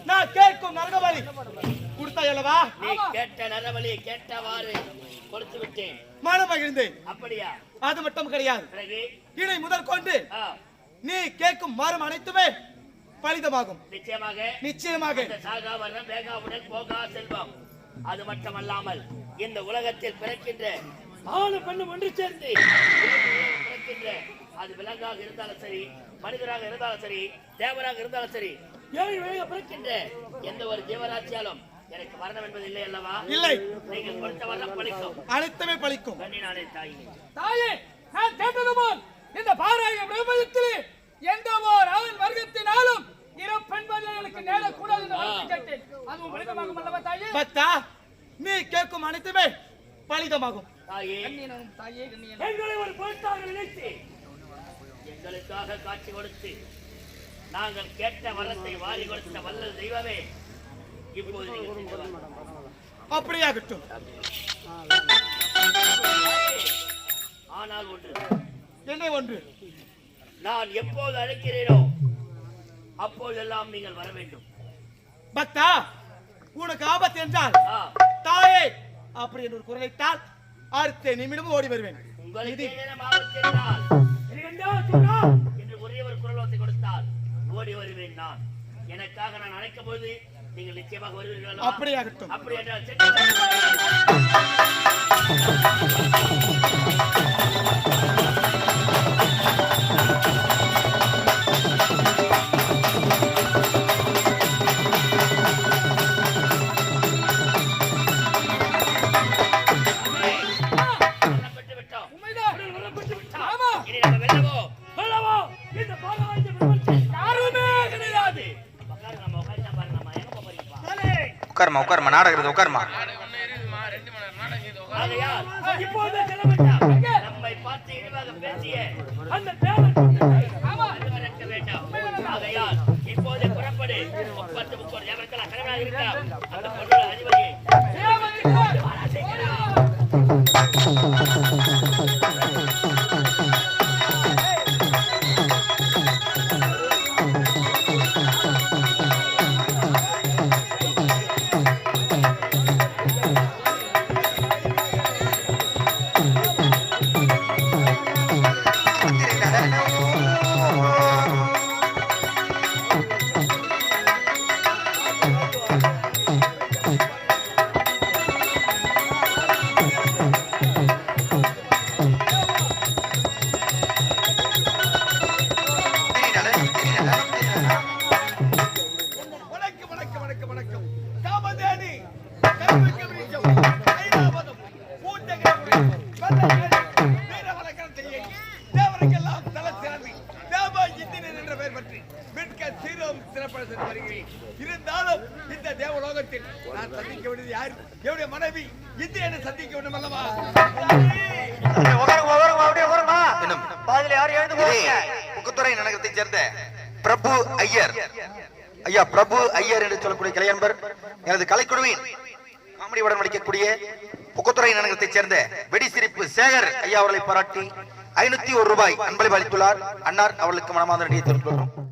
நான் கேட்கும் நரபலி கொடுத்தாயல்லவா? நீ கேட்ட நரபலி கேட்டவாறு கொடுத்து விட்டேன். மனமகிழ்ந்தேன். அப்படியா? அது மட்டும் கிடையாது. இதை முதல் கொண்டு நீ கேட்கும் மரம் அனைத்துமே பலிதமாகும். நிச்சயமாக நிச்சயமாக. சாகாவரம் வேகாவுடன் போகா செல்வம். அது மட்டுமல்லாமல் இந்த உலகத்தில் பிறக்கின்ற ஆணு பெண்ணும் ஒன்று சேர்ந்து பிறக்கின்ற அது விலங்காக இருந்தாலும் சரி, மனிதராக இருந்தாலும் சரி, தேவராக இருந்தாலும் சரி, ஏழு வழியாக பிறக்கின்ற எந்த ஒரு ஜீவராட்சியாலும் எனக்கு மரணம் என்பது இல்லை அல்லவா? இல்லை. நீங்கள் கொடுத்த வரம் பலிக்கும், அனைத்துமே பலிக்கும். கண்ணினானே தாயே. தாயே, நான் கேட்டதுமோல் இந்த பாராய பிரபஞ்சத்திலே எந்த ஓர் ஆண் வர்க்கத்தினாலும் இரு பெண் பலிகளுக்கு நேரக்கூடாது என்று வார்த்தை கேட்டேன். அதுவும் பலிதமாகும் அல்லவா தாயே? பக்தா, நீ கேட்கும் அனைத்துமே பலிதமாகும். தாயே, தாயே, எங்களை ஒரு பொருட்டாக நினைத்து எங்களுக்காக காட்சி கொடுத்து நாங்கள் கேட்ட வரத்தை வாரி கொடுத்த வல்லல் தெய்வமே, இப்போது அப்படியாகட்டும். ஆனால் ஒன்று, என்ன ஒன்று? நான் எப்போது அழைக்கிறேனோ அப்போதெல்லாம் நீங்கள் வர வேண்டும். பக்தா, உனக்கு ஆபத்து என்றால் தாயே அப்படி என்று ஒரு குரலைத்தால் அடுத்த நிமிடம் ஓடி வருவேன். உங்களுக்கு என்று ஒரே ஒரு குரலோசை கொடுத்தால் ஓடி வருவேன் நான். எனக்காக நான் அழைக்கும் போது நீங்கள் நிச்சயமாக வருவீர்கள். அப்படியாகட்டும். அப்படி என்றால் உட்கார்மா நாடகம் உட்கார்மா. நம்மை பார்த்து இழிவாக பேசிய அந்த வேண்டாம். ஆகையால் இப்போது புறப்படு. 30 எவருக்கெல்லாம் கடவுளாக இருக்கலாம் அந்த பொருள் அதிபதியை இருந்தாலும் இந்த தேவலோகத்தில் நான் சந்திக்க வேண்டியது யார்? என்னுடைய மனைவி இந்திரனை சந்திக்க வேண்டும் அல்லவா? முக்குத்துறை நகரத்தை சேர்ந்த பிரபு ஐயர், ஐயா பிரபு ஐயர் என்று சொல்லக்கூடிய கலையன்பர் எனது கலைக்குழுவின் காமெடியுடன் நடிக்கக்கூடிய முக்குத்துறை நகரத்தை சேர்ந்த வெடி சிரிப்பு சேகர் ஐயா அவர்களை பாராட்டி 501 ரூபாய் அன்பளிப்பு அளித்துள்ளார். அன்னார் அவர்களுக்கு மனமார்ந்த நன்றியை தெரிவித்துள்ளோம்.